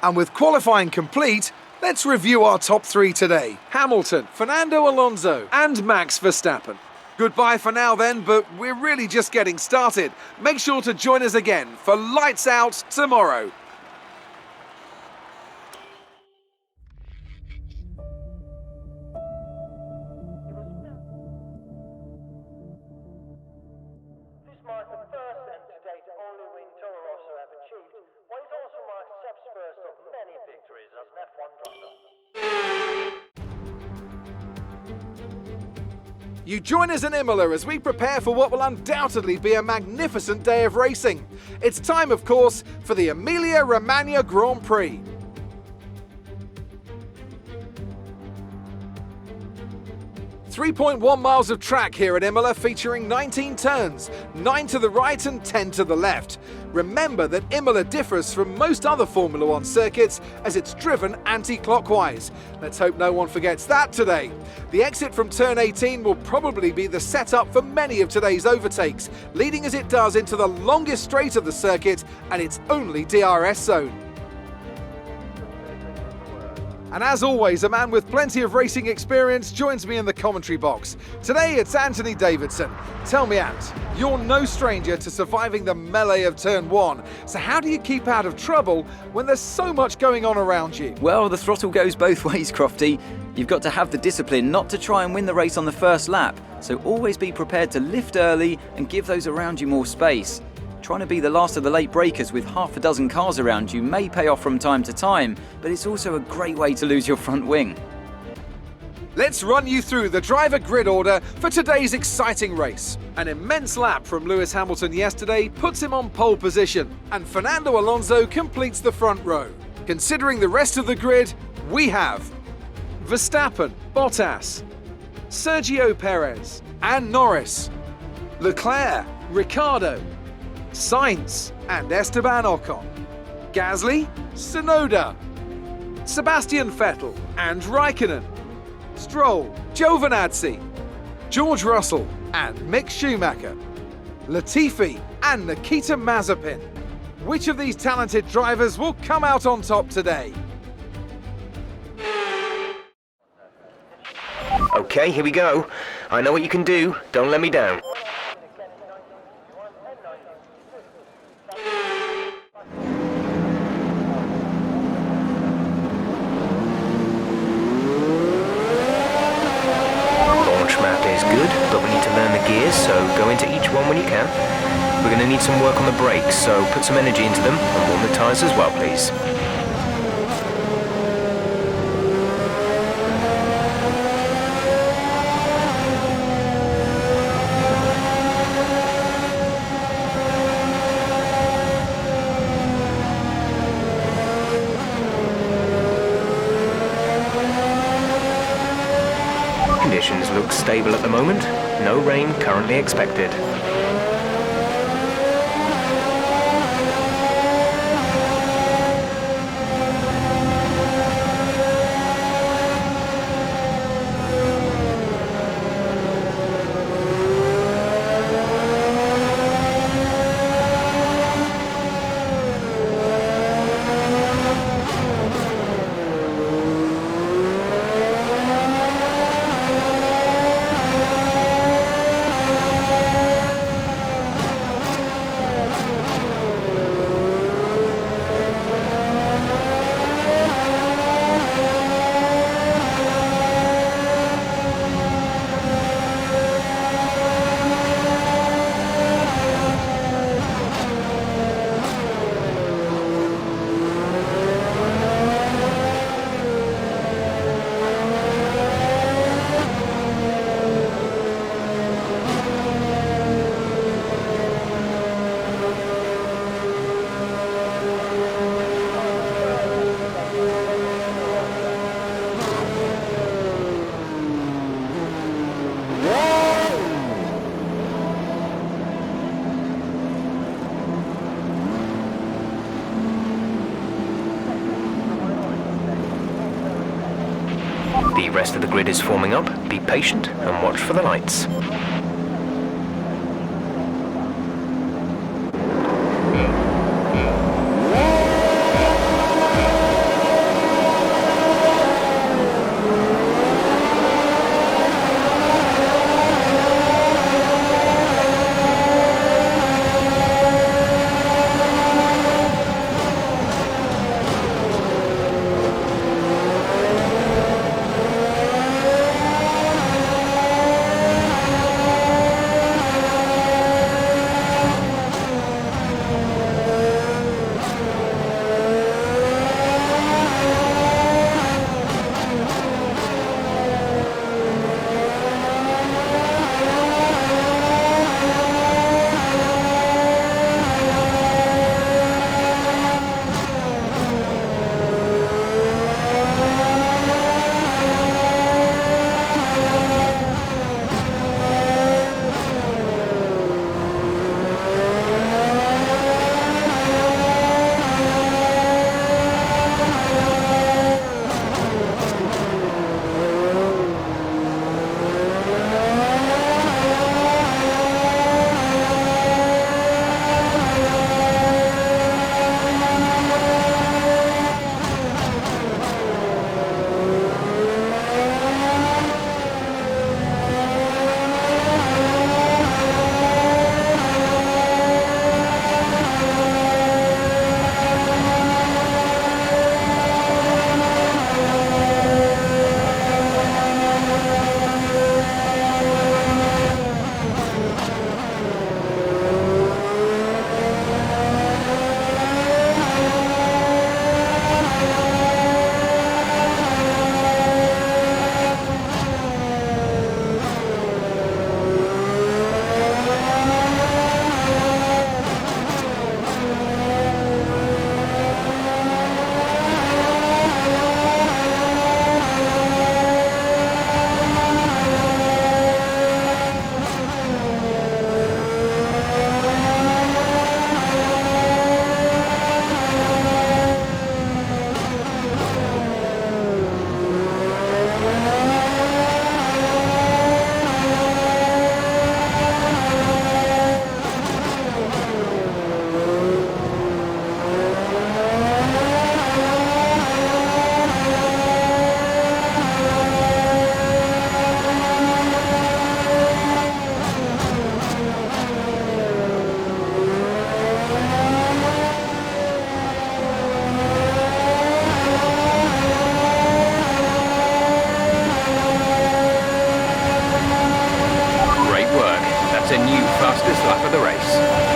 And with qualifying complete, let's review our top 3 today. Hamilton, Fernando Alonso and Max Verstappen. Goodbye for now then, but we're really just getting started. Make sure to join us again for Lights Out tomorrow. This marks the first and to date only win Toro Rosso have achieved, what is also marks Seb's first of many victories as an F1 driver. You join us in Imola as we prepare for what will undoubtedly be a magnificent day of racing. It's time, of course, for the Emilia-Romagna Grand Prix. .1 miles of track here at Imola, featuring 19 turns, 9 to the right and 10 to the left. Remember that Imola differs from most other Formula One circuits as it's driven anti-clockwise. Let's hope no one forgets that today. The exit from turn 18 will probably be the setup for many of today's overtakes, leading as it does into the longest straight of the circuit and its only DRS zone. And as always, a man with plenty of racing experience joins me in the commentary box. Today it's Anthony Davidson. Tell me, Ant, you're no stranger to surviving the melee of turn 1. So how do you keep out of trouble when there's so much going on around you? Well, the throttle goes both ways, Crofty. You've got to have the discipline not to try and win the race on the first lap. So always be prepared to lift early and give those around you more space. Trying to be the last of the late breakers with half a dozen cars around you may pay off from time to time, but it's also a great way to lose your front wing. Let's run you through the driver grid order for today's exciting race. An immense lap from Lewis Hamilton yesterday puts him on pole position, and Fernando Alonso completes the front row. Considering the rest of the grid, we have Verstappen, Bottas, Sergio Perez and Norris, Leclerc, Ricciardo, Sainz and Esteban Ocon, Gasly, Tsunoda, Sebastian Vettel and Raikkonen, Stroll, Giovinazzi, George Russell and Mick Schumacher, Latifi and Nikita Mazepin. Which of these talented drivers will come out on top today? Okay, here we go. I know what you can do. Don't let me down. But we need to learn the gears, so go into each one when you can. We're going to need some work on the brakes, so put some energy into them and warm the tyres as well, please. Conditions look stable at the moment. No rain currently expected. The rest of the grid is forming up. Be patient and watch for the lights. for the race.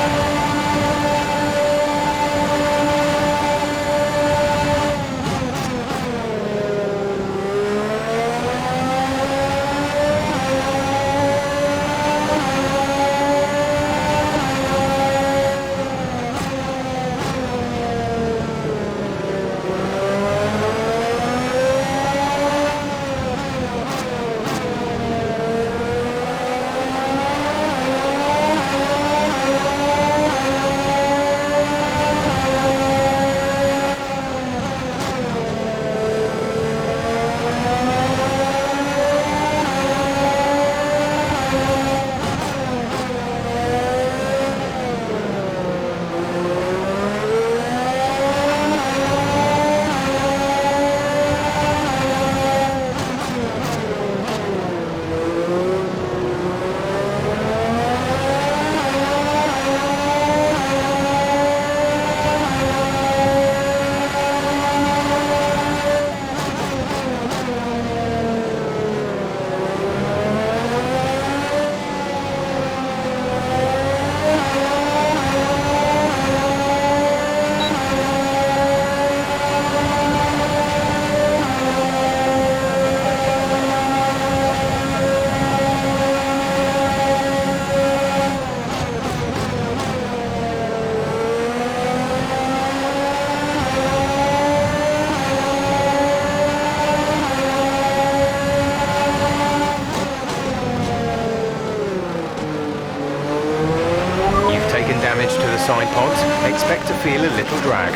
Damage to the side pods, expect to feel a little drag.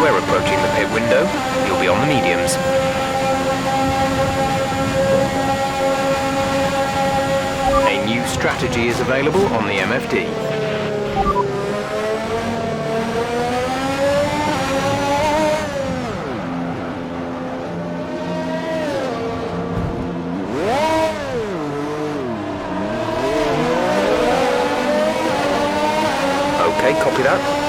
We're approaching the pit window. You'll be on the mediums. A new strategy is available on the MFD. Okay, copy that.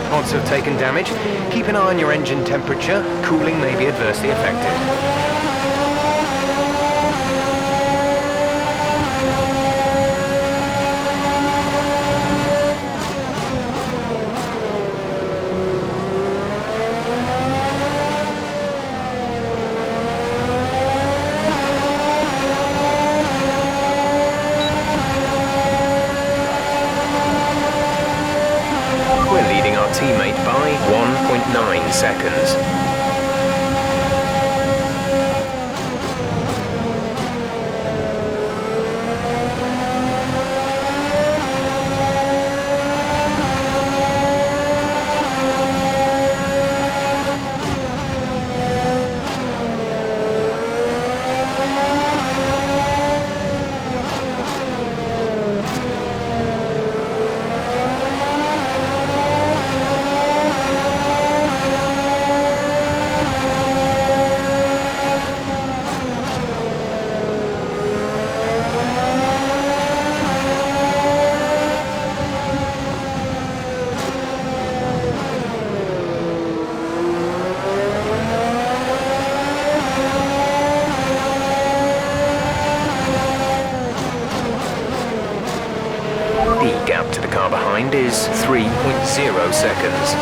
Pods have taken damage. Keep an eye on your engine temperature. Cooling may be adversely affected. Teammate by 1.9 seconds. behind is 3.0 seconds.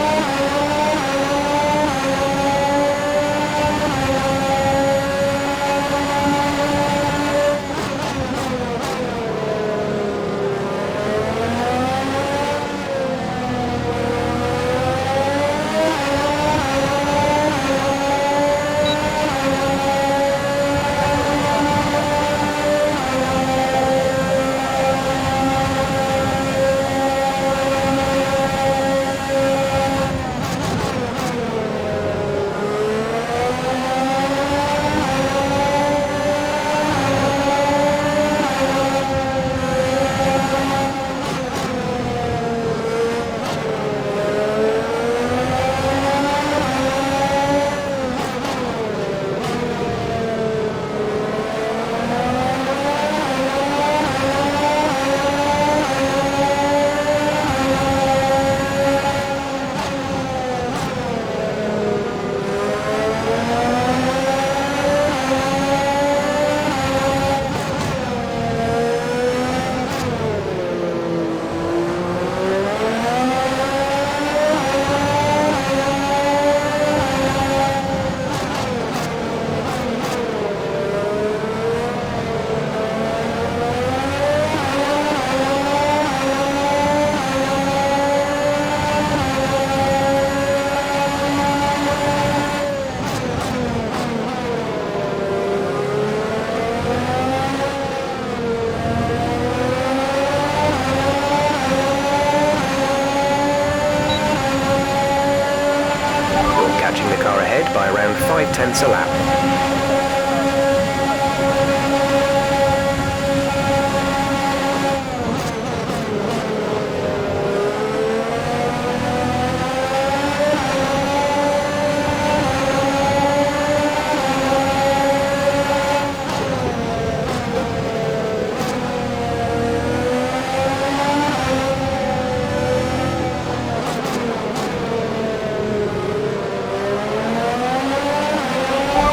By around 5/10 a lap.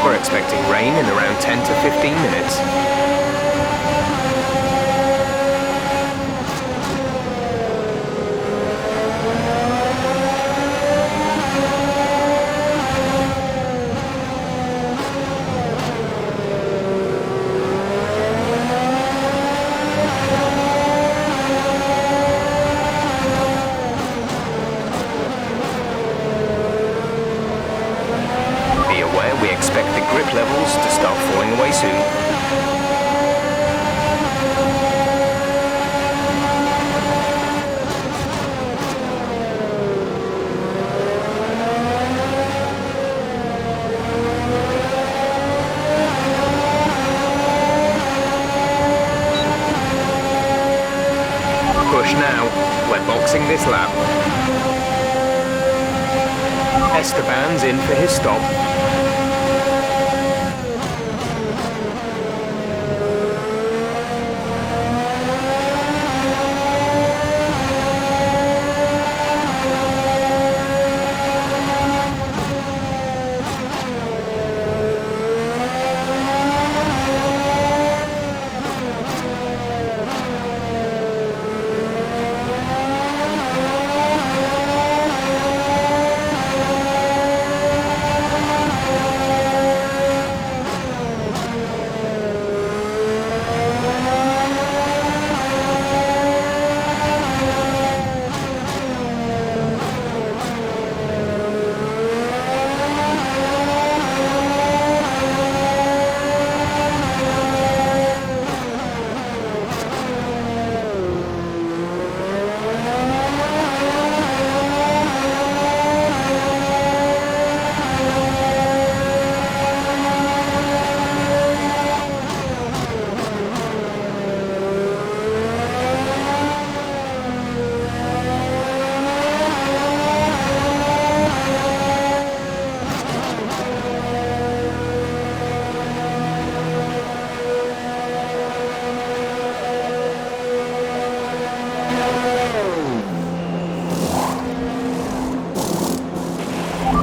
We're expecting rain in around 10 to 15 minutes. We expect the grip levels to start falling away soon. Push now. We're boxing this lap. Esteban's in for his stop.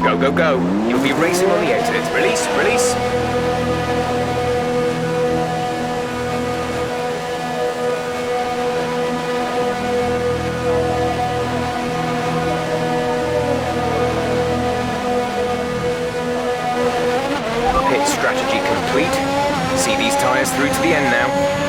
Go, go, go. You'll be racing on the exit. Release, release. See these tyres through to the end now.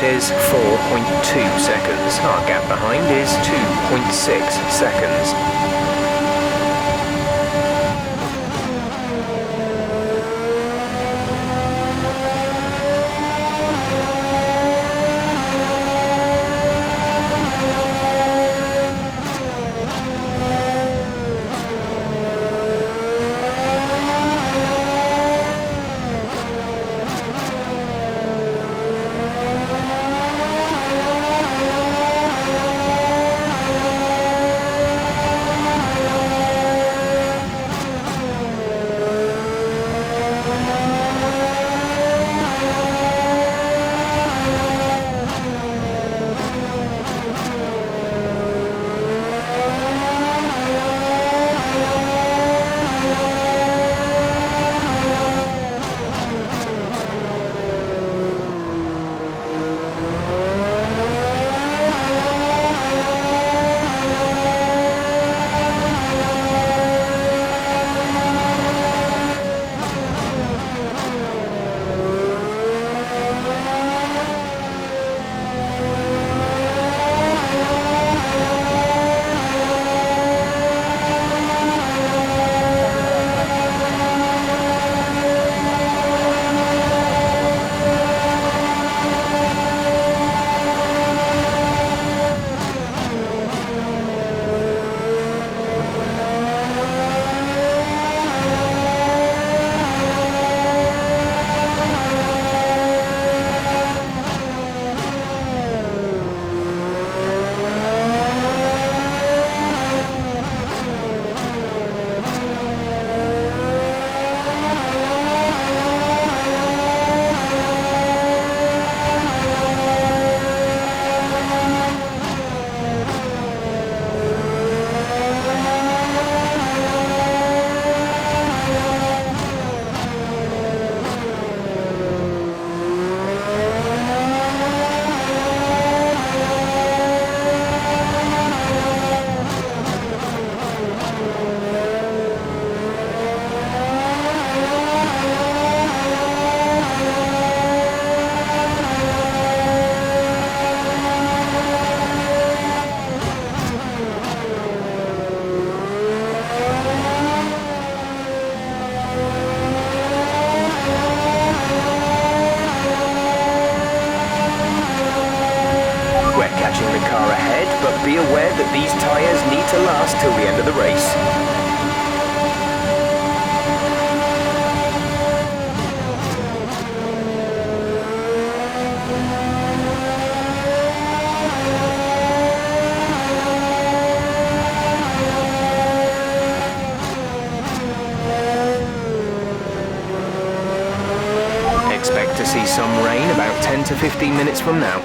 Is 4.2 seconds. Our gap behind is 2.6 seconds. Be aware that these tyres need to last till the end of the race. Expect to see some rain about 10 to 15 minutes from now.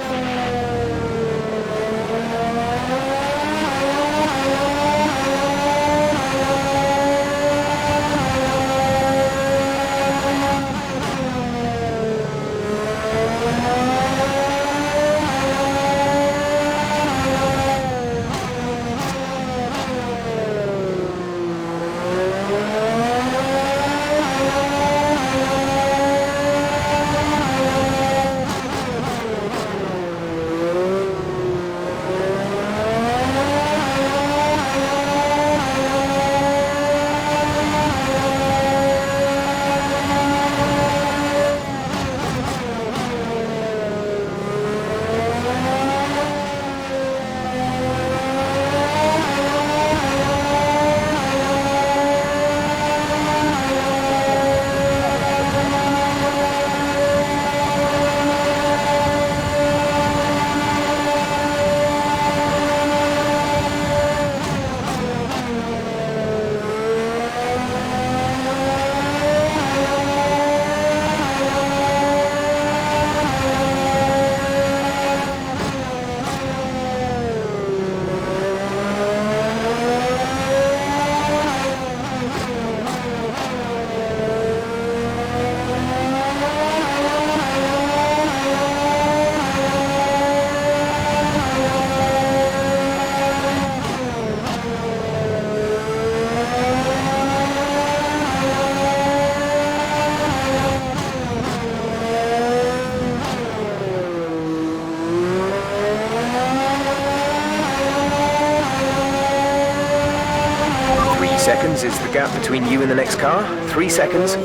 seconds is the gap between you and the next car. 3 seconds.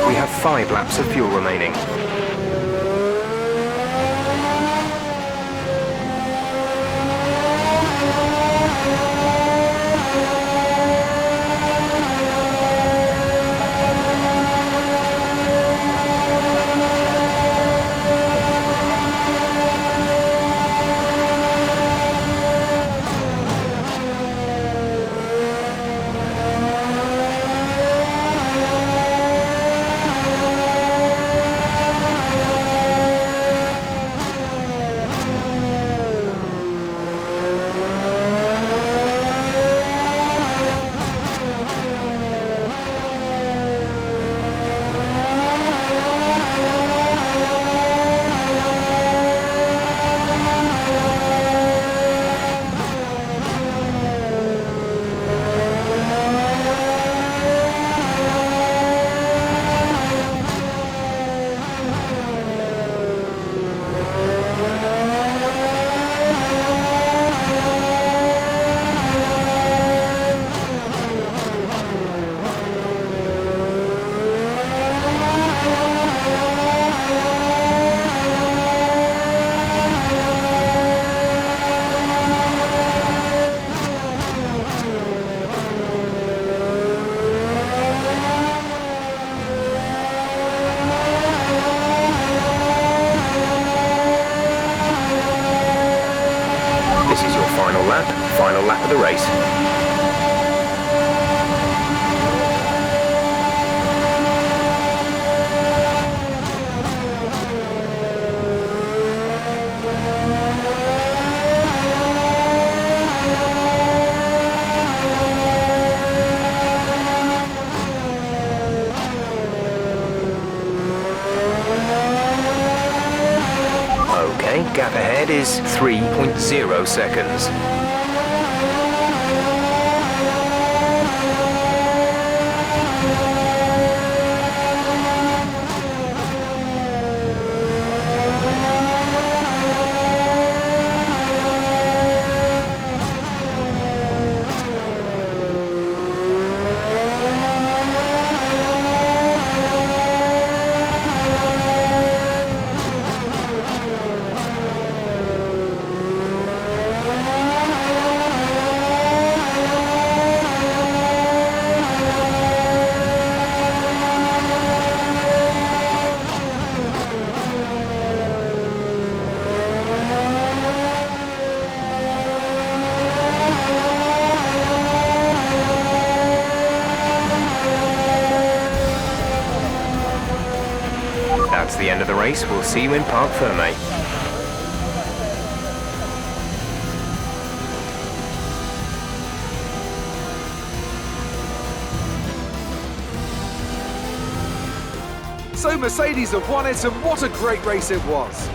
We have 5 laps of fuel remaining. This is your final lap of the race. Okay, gap ahead is 3.0 seconds. That's the end of the race. We'll see you in Parc Fermé. So Mercedes have won it, and what a great race it was.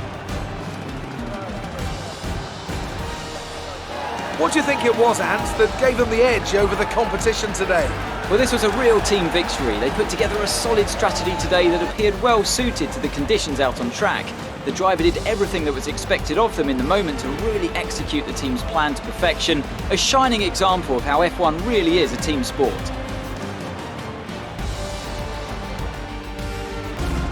What do you think it was, Ant, that gave them the edge over the competition today? Well, this was a real team victory. They put together a solid strategy today that appeared well suited to the conditions out on track. The driver did everything that was expected of them in the moment to really execute the team's plan to perfection. A shining example of how F1 really is a team sport.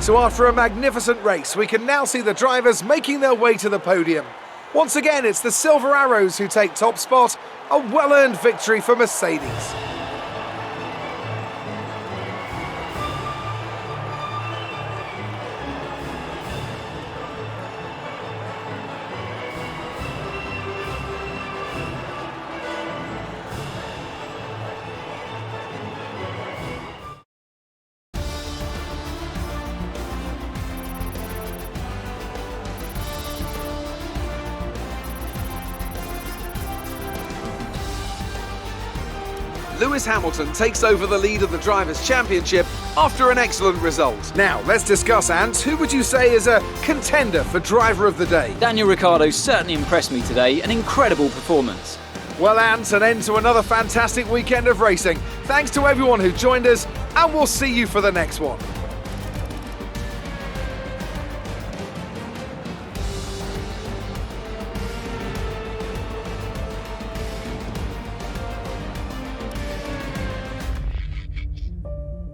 So after a magnificent race, we can now see the drivers making their way to the podium. Once again, it's the Silver Arrows who take top spot, a well-earned victory for Mercedes. Lewis Hamilton takes over the lead of the Drivers' Championship after an excellent result. Now, let's discuss, Ant. Who would you say is a contender for Driver of the Day? Daniel Ricciardo certainly impressed me today. An incredible performance. Well, Ant, an end to another fantastic weekend of racing. Thanks to everyone who joined us, and we'll see you for the next one.